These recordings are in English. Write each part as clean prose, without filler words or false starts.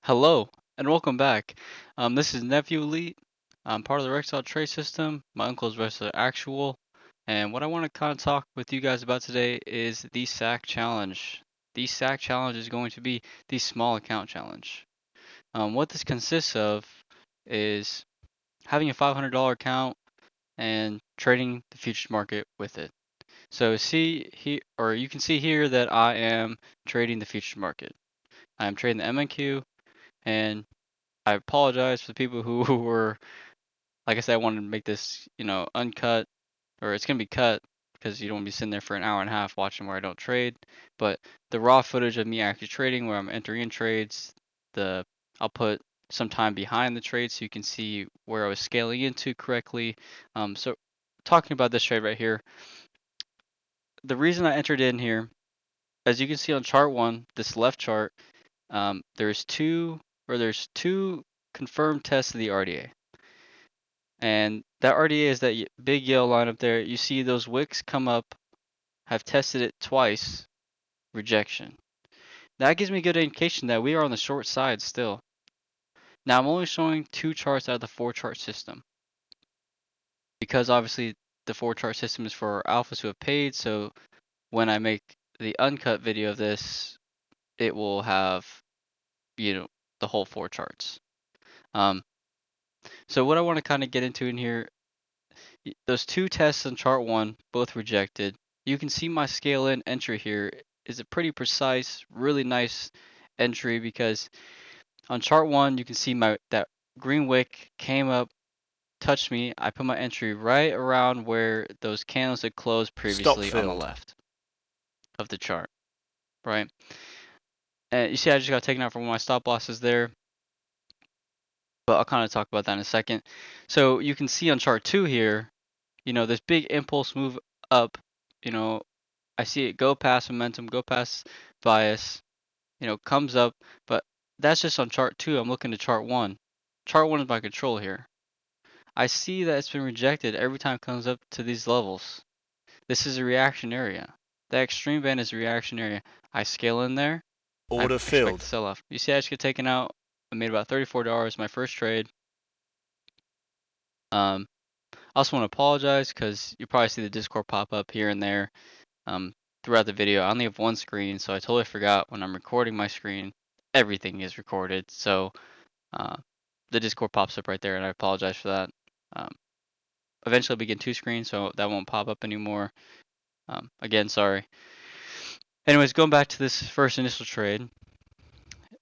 Hello and welcome back. This is Nephew Elite. I'm part of the Rexall trade system. My uncle is Wrestler Actual. And what I want to kind of talk with you guys about today is the SAC challenge. The SAC challenge is going to be the small account challenge. What this consists of is having a $500 account and trading the futures market with it. So see here, or you can see here that I am trading the futures market. I am trading the MNQ, and I apologize for the people who were, like I said, I wanted to make this, uncut, or it's gonna be cut because you don't want to be sitting there for an hour and a half watching where I don't trade. But the raw footage of me actually trading, where I'm entering in trades, the I'll put some time behind the trade so you can see where I was scaling into correctly. So talking about this trade right here, the reason I entered in here, as you can see on chart one, this left chart, there's two confirmed tests of the RDA. And that RDA is that big yellow line up there. You see those wicks come up, have tested it twice, rejection. That gives me good indication that we are on the short side still. Now I'm only showing two charts out of the four chart system, because obviously the four chart system is for alphas who have paid, so when I make the uncut video of this, it will have, the whole four charts. So what I want to kind of get into in here, those two tests on chart one, both rejected. You can see my scale in entry here is a pretty precise, really nice entry, because on chart one you can see that green wick came up, touched me. I put my entry right around where those candles had closed Stop previously on the filled. left of the chart, right? And you see I just got taken out from one of my stop losses there, but I'll kind of talk about that in a second. So you can see on chart two here, this big impulse move up, you know, I see it go past momentum, go past bias, comes up, but that's just on chart two. I'm looking to chart one. Chart one is my control here. I see that it's been rejected every time it comes up to these levels. This is a reaction area. That extreme band is a reaction area. I scale in there. I Order expect the filled. sell off. You see, I just get taken out. I made about $34 my first trade. I also want to apologize because you probably see the Discord pop up here and there. Throughout the video. I only have one screen, so I totally forgot when I'm recording my screen, everything is recorded. So uh, the Discord pops up right there, and I apologize for that. Um, Eventually, I'll begin two screens, so that won't pop up anymore. Again, sorry. Anyways, going back to this first initial trade,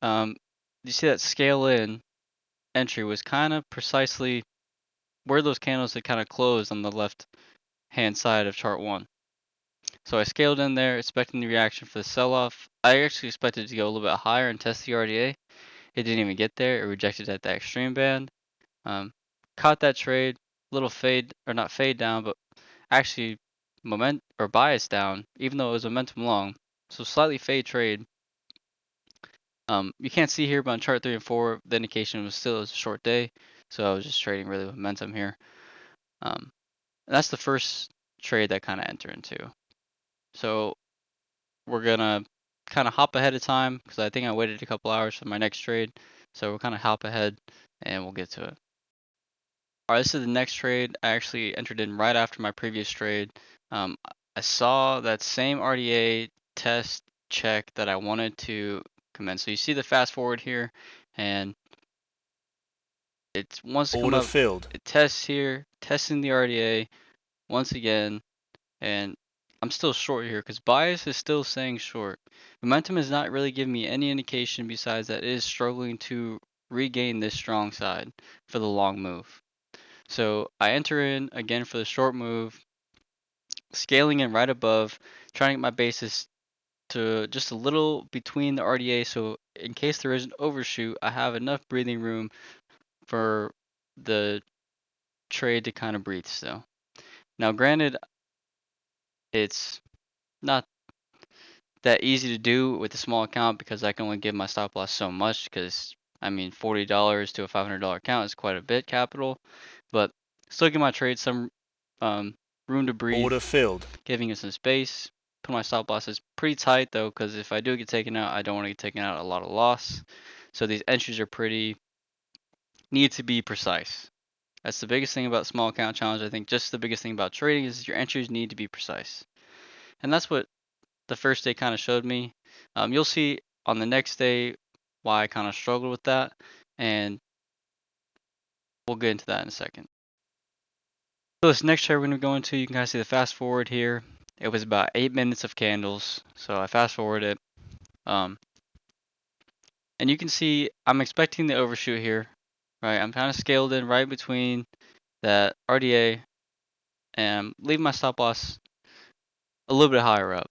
you see that scale in entry was kind of precisely where those candles had kind of closed on the left hand side of chart one. So I scaled in there, expecting the reaction for the sell-off. I actually expected it to go a little bit higher and test the RDA. It didn't even get there. It rejected at that extreme band. Caught that trade, little fade, or not fade down, but actually moment or bias down, even though it was momentum long. So slightly fade trade. You can't see here, but on chart 3 and 4, the indication was still a short day. So I was just trading really with momentum here. And that's the first trade that kind of entered into. So we're gonna kind of hop ahead of time because I think I waited a couple hours for my next trade. So we'll kind of hop ahead and we'll get to it. All right, this is the next trade. I actually entered in right after my previous trade. Um, I saw that same RDA test check that I wanted to commence. So you see the fast forward here, and it wants to come Order up. filled. It tests here, testing the RDA once again, and I'm still short here because bias is still saying short. Momentum is not really giving me any indication besides that it is struggling to regain this strong side for the long move. So I enter in again for the short move, scaling in right above, trying to get my basis to just a little between the RDA, so in case there is an overshoot, I have enough breathing room for the trade to kind of breathe still. Now granted, it's not that easy to do with a small account because I can only give my stop loss so much, because I mean $40 to a $500 account is quite a bit capital, but still give my trade some room to breathe, Order filled. giving it some space. Put my stop losses pretty tight though, because if I do get taken out, I don't want to get taken out a lot of loss. So these entries are need to be precise. That's the biggest thing about small account challenge. I think just the biggest thing about trading is your entries need to be precise. And that's what the first day kind of showed me. You'll see on the next day why I kind of struggled with that, and we'll get into that in a second. So this next chart we're going to go into, you can kind of see the fast forward here. It was about 8 minutes of candles, so I fast forward it. And you can see I'm expecting the overshoot here, right? I'm kind of scaled in right between that RDA and leave my stop loss a little bit higher up.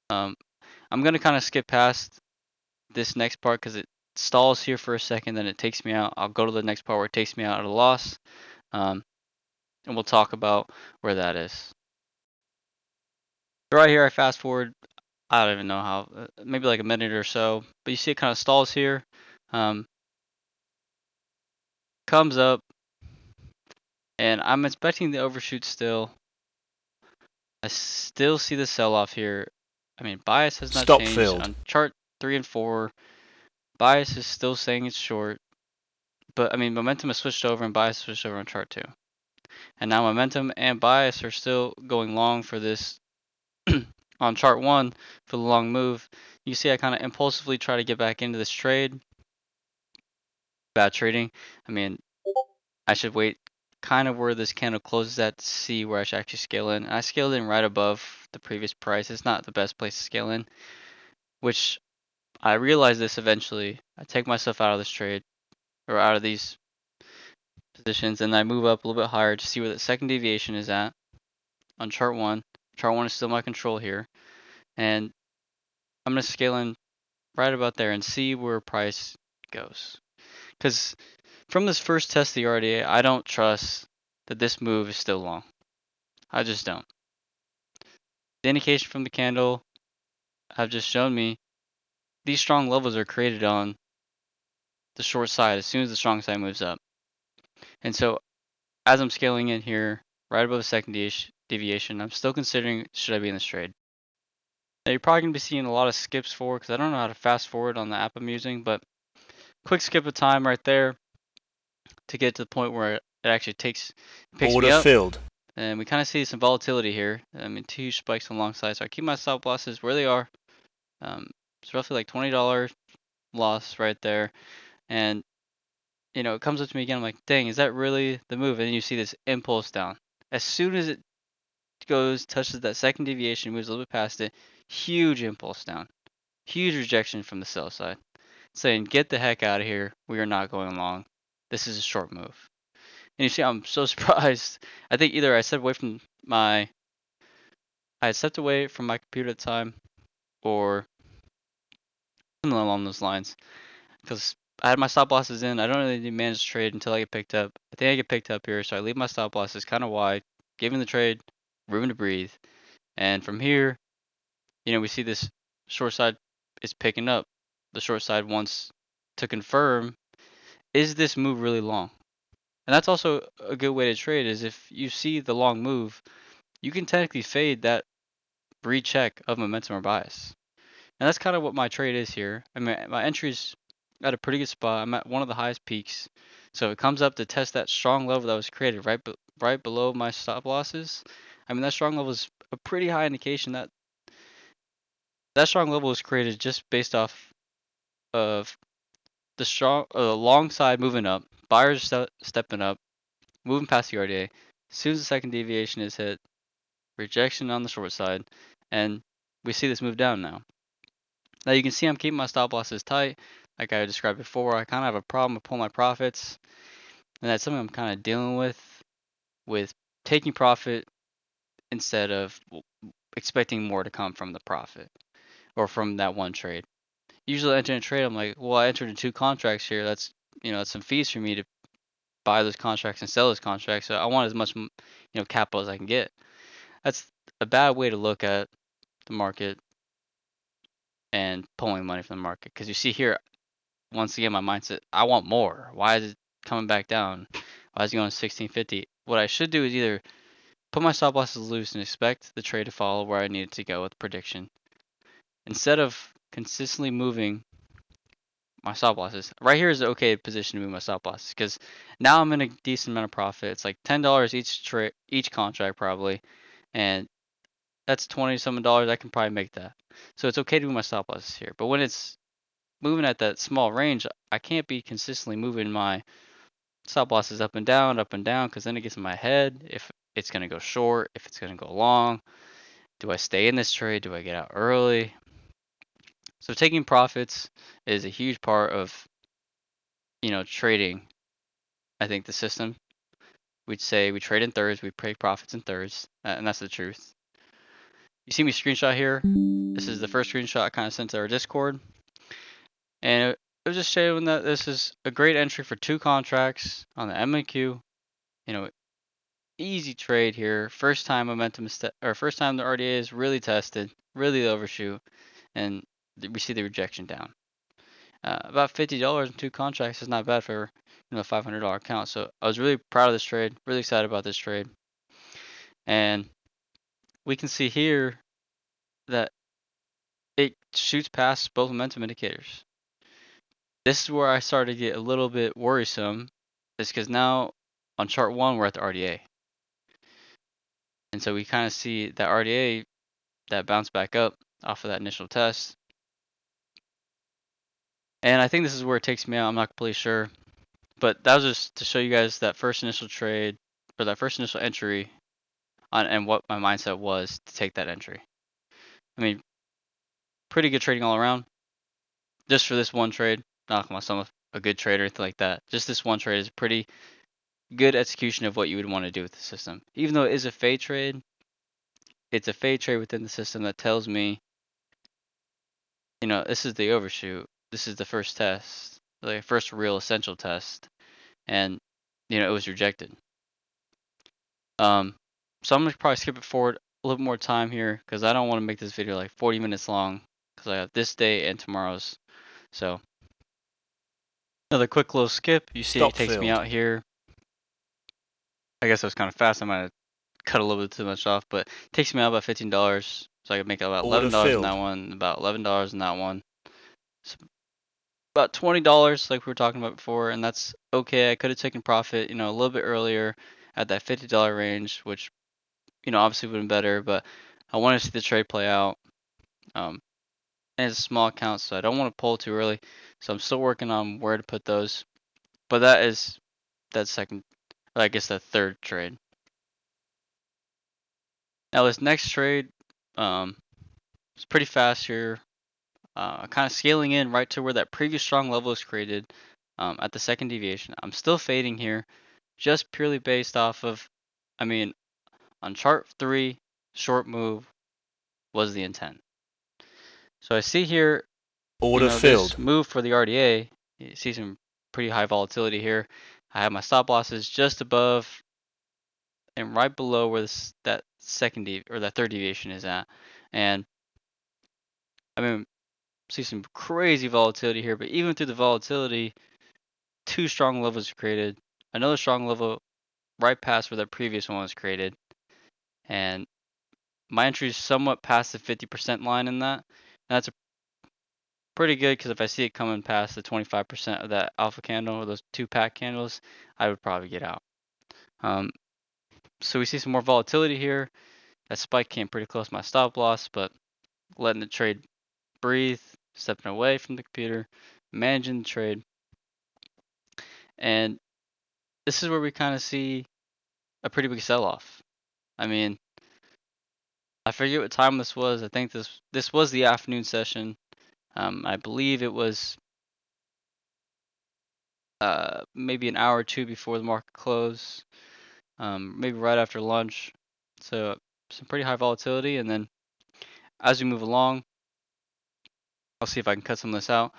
I'm going to kind of skip past this next part because it stalls here for a second, then it takes me out. I'll go to the next part where it takes me out of the loss, and we'll talk about where that is. So right here, I fast forward, I don't even know how, maybe like a minute or so, but you see it kind of stalls here, comes up, and I'm expecting the overshoot still. I still see the sell-off here. I mean, bias has not Stop changed. filled. On chart 3 and 4, bias is still saying it's short, but I mean, momentum has switched over and bias switched over on chart 2. And now momentum and bias are still going long for this on chart 1 for the long move. You see I kind of impulsively try to get back into this trade. Bad trading. I mean, I should wait kind of where this candle closes at to see where I should actually scale in. I scaled in right above the previous price. It's not the best place to scale in, which I realized this eventually. I take myself out of this trade or out of these positions and I move up a little bit higher to see where the second deviation is at on chart 1. Chart 1 is still my control here. And I'm going to scale in right about there and see where price goes. Because from this first test of the RDA, I don't trust that this move is still long. I just don't. The indication from the candle have just shown me these strong levels are created on the short side as soon as the strong side moves up. And so as I'm scaling in here, right above the second deviation, I'm still considering should I be in this trade. Now you're probably going to be seeing a lot of skips forward because I don't know how to fast forward on the app I'm using, but quick skip of time right there to get to the point where it actually picks Order me up. filled. And we kind of see some volatility here. I mean, 2 huge spikes on the long side. So I keep my stop losses where they are. It's roughly like $20 loss right there. And, you know, it comes up to me again. I'm like, dang, is that really the move? And then you see this impulse down. As soon as it goes, touches that second deviation, moves a little bit past it, huge impulse down. Huge rejection from the sell side. Saying, get the heck out of here. We are not going long. This is a short move. And you see, I'm so surprised. I think either I stepped away from I had stepped away from my computer at the time, or something along those lines. Because I had my stop losses in. I don't really manage to trade until I get picked up. I think I get picked up here, so I leave my stop losses kind of wide, giving the trade room to breathe. And from here, you know, we see this short side is picking up. The short side wants to confirm, is this move really long? And that's also a good way to trade is if you see the long move, you can technically fade that recheck of momentum or bias. And that's kind of what my trade is here. I mean, my entry's at a pretty good spot. I'm at one of the highest peaks. So it comes up to test that strong level that was created right below my stop losses. I mean, that strong level is a pretty high indication that that strong level was created just based off of the strong long side moving up, buyers stepping up, moving past the RDA. As soon as the second deviation is hit, rejection on the short side, and we see this move down now. Now you can see I'm keeping my stop losses tight. Like I described before, I kind of have a problem with pulling my profits. And that's something I'm kind of dealing with taking profit instead of expecting more to come from the profit or from that one trade. Usually I enter a trade, I'm like, well, I entered in 2 contracts here. That's, you know, that's some fees for me to buy those contracts and sell those contracts. So I want as much, you know, capital as I can get. That's a bad way to look at the market and pulling money from the market. Because you see here, once again, my mindset, I want more. Why is it coming back down? Why is it going 1650? What I should do is either put my stop losses loose and expect the trade to follow where I need it to go with prediction. Instead of consistently moving my stop losses. Right here is the okay position to move my stop losses because now I'm in a decent amount of profit. It's like $10 each contract probably, and that's 20 something dollars. I can probably make that. So it's okay to move my stop losses here. But when it's moving at that small range, I can't be consistently moving my stop losses up and down, because then it gets in my head if it's going to go short, if it's going to go long. Do I stay in this trade? Do I get out early? So taking profits is a huge part of, trading. I think the system. We'd say we trade in thirds, we take profits in thirds, and that's the truth. You see me screenshot here. This is the first screenshot I kind of sent to our Discord, and it was just showing that this is a great entry for 2 contracts on the MAQ. Easy trade here. First time momentum or first time the RDA is really tested, really overshoot, and we see the rejection down. About $50 in 2 contracts is not bad for a $500 account. So I was really proud of this trade, really excited about this trade, and we can see here that it shoots past both momentum indicators. This is where I started to get a little bit worrisome, is because now on chart 1 we're at the RDA, and so we kind of see that RDA that bounce back up off of that initial test. And I think this is where it takes me out. I'm not completely sure. But that was just to show you guys that first initial trade, or that first initial entry and what my mindset was to take that entry. I mean, pretty good trading all around. Just for this one trade, not calling myself a good trader or anything like that. Just this one trade is pretty good execution of what you would want to do with the system. Even though it is a fade trade, it's a fade trade within the system that tells me, this is the overshoot. This is the first test, the first real essential test. And, it was rejected. So I'm gonna probably skip it forward a little more time here because I don't want to make this video like 40 minutes long because I have this day and tomorrow's. So another quick little skip. You see it takes me out here. I guess that was kind of fast. I might have cut a little bit too much off, but it takes me out about $15. So I could make about $11 in that one, about $11 in that one. So about $20 like we were talking about before, and that's okay. I could have taken profit, a little bit earlier at that $50 range, which obviously would have been better, but I want to see the trade play out. And it's a small account, so I don't want to pull too early. So I'm still working on where to put those. But that is that second, I guess that third trade. Now this next trade, it's pretty fast here. Kind of scaling in right to where that previous strong level is created at the second deviation. I'm still fading here, just purely based off of, on chart 3, short move was the intent. So I see here, this move for the RDA, you see some pretty high volatility here. I have my stop losses just above and right below where that third deviation is at. And see some crazy volatility here, but even through the volatility, 2 strong levels are created. Another strong level right past where the previous one was created. And my entry is somewhat past the 50% line in that. And that's pretty good because if I see it coming past the 25% of that alpha candle or those 2 pack candles, I would probably get out. So we see some more volatility here. That spike came pretty close to my stop loss, but letting the trade breathe, stepping away from the computer, managing the trade. And this is where we kind of see a pretty big sell-off. I forget what time this was. I think this was the afternoon session. I believe it was maybe an hour or two before the market closed, maybe right after lunch. So some pretty high volatility, and then as we move along, I'll see if I can cut some of this out,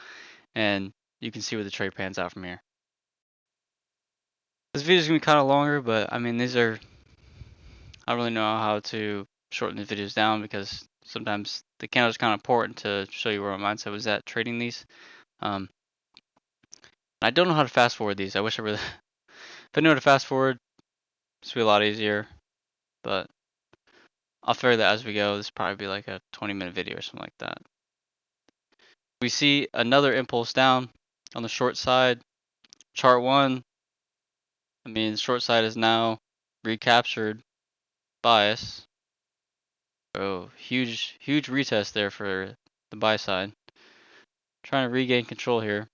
and you can see where the trade pans out from here. This video is going to be kind of longer, but I don't really know how to shorten the videos down because sometimes the candle is kind of important to show you where my mindset was at trading these. I don't know how to fast forward these. I wish I really, if I knew how to fast forward, this would be a lot easier, but I'll figure that as we go. This will probably be like a 20-minute video or something like that. We see another impulse down. On the short side, chart 1, I mean, the short side is now recaptured bias. So huge retest there for the buy side. Trying to regain control here.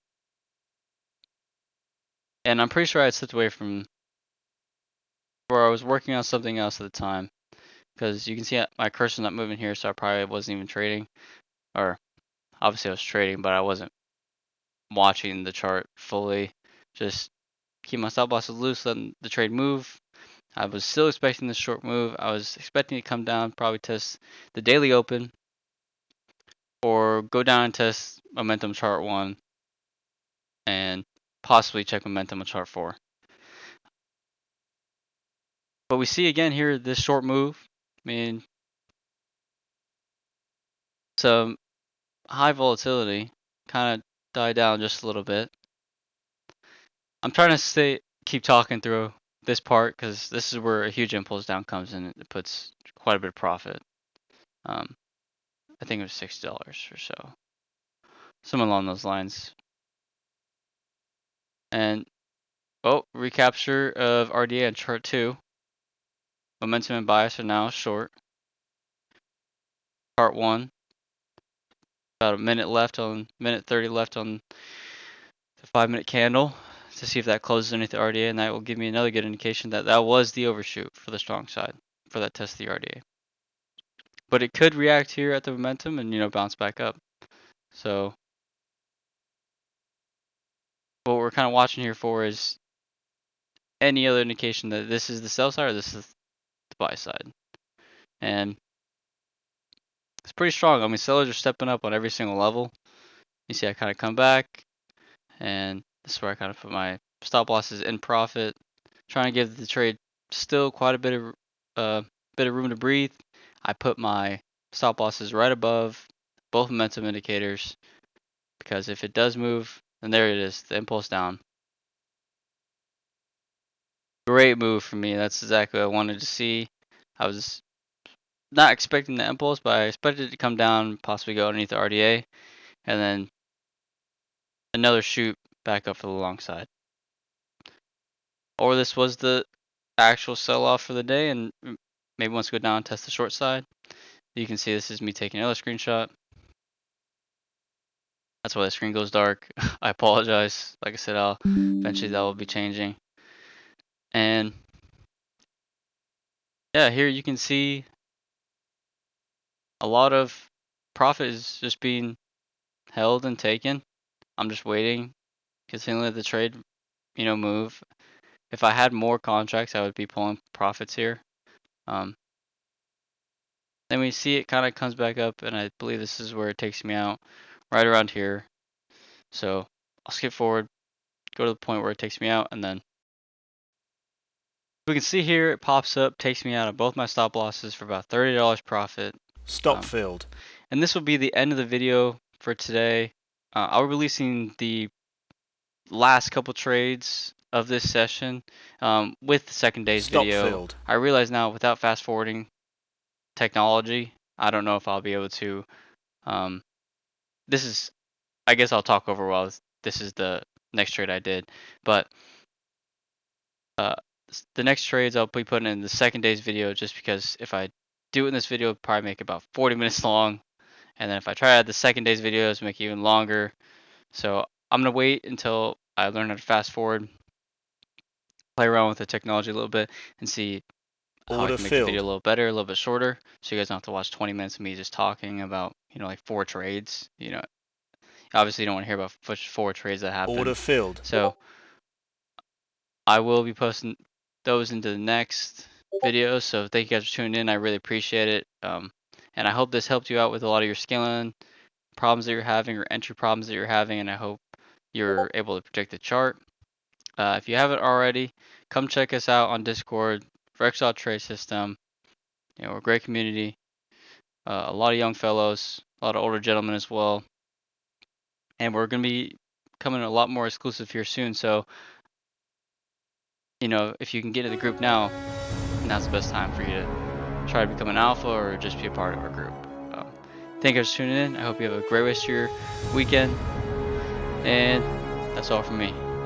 And I'm pretty sure I had slipped away from where I was working on something else at the time. Because you can see my cursor not moving here, so I probably wasn't even trading. Or obviously I was trading, but I wasn't watching the chart fully. Just keep my stop losses loose, letting the trade move. I was still expecting this short move. I was expecting to come down, probably test the daily open, or go down and test momentum chart 1, and possibly check momentum on chart 4. But we see again here this short move. I mean, some high volatility kind of died down just a little bit. I'm trying to keep talking through this part because this is where a huge impulse down comes in. It puts quite a bit of profit. I think it was $6 or so, something along those lines. And recapture of RDA on chart 2. Momentum and bias are now short. Chart 1. About a minute 30 left on the 5-minute candle to see if that closes underneath the RDA, and that will give me another good indication that that was the overshoot for the strong side for that test of the RDA. But it could react here at the momentum and bounce back up. So what we're kind of watching here for is any other indication that this is the sell side or this is the buy side. And it's pretty strong. I mean, sellers are stepping up on every single level. You see I kind of come back, and this is where I kind of put my stop losses in profit, trying to give the trade still quite a bit of room to breathe. I put my stop losses right above both momentum indicators, because if it does move, then there it is, the impulse down. Great move for me. That's exactly what I wanted to see. I was not expecting the impulse, but I expected it to come down, possibly go underneath the RDA, and then another shoot back up for the long side. Or this was the actual sell-off for the day, and maybe wants to go down and test the short side. You can see this is me taking another screenshot. That's why the screen goes dark. I apologize. Like I said, eventually that will be changing. And yeah, here you can see a lot of profit is just being held and taken. I'm just waiting, continuing the trade, move. If I had more contracts, I would be pulling profits here. Then we see it kind of comes back up, and I believe this is where it takes me out, right around here. So I'll skip forward, go to the point where it takes me out, and then we can see here it pops up, takes me out of both my stop losses for about $30 profit. Stop filled. And this will be the end of the video for today. I'll be releasing the last couple trades of this session with the second day's video. Filled. I realize now, without fast forwarding technology, I don't know if I'll be able to. I guess I'll talk over while this is the next trade I did, but the next trades I'll be putting in the second day's video, just because if I do it in this video, it'll probably make about 40 minutes long, and then if I try to add the second day's videos, make it even longer. So I'm gonna wait until I learn how to fast forward, play around with the technology a little bit, and see how I can make the video a little better, a little bit shorter, so you guys don't have to watch 20 minutes of me just talking about like 4 trades. Obviously you don't want to hear about 4 trades that happen. Order filled. So I will be posting those into the next video. So thank you guys for tuning in. I really appreciate it. And I hope this helped you out with a lot of your scaling problems that you're having, or entry problems that you're having, and I hope you're able to predict the chart. If you haven't already, come check us out on Discord, Rexall Trade System. We're a great community. A lot of young fellows, a lot of older gentlemen as well. And we're going to be coming a lot more exclusive here soon. So, if you can get in the group now, now's the best time for you to try to become an alpha or just be a part of our group. Thank you guys for tuning in. I hope you have a great rest of your weekend. And That's all from me.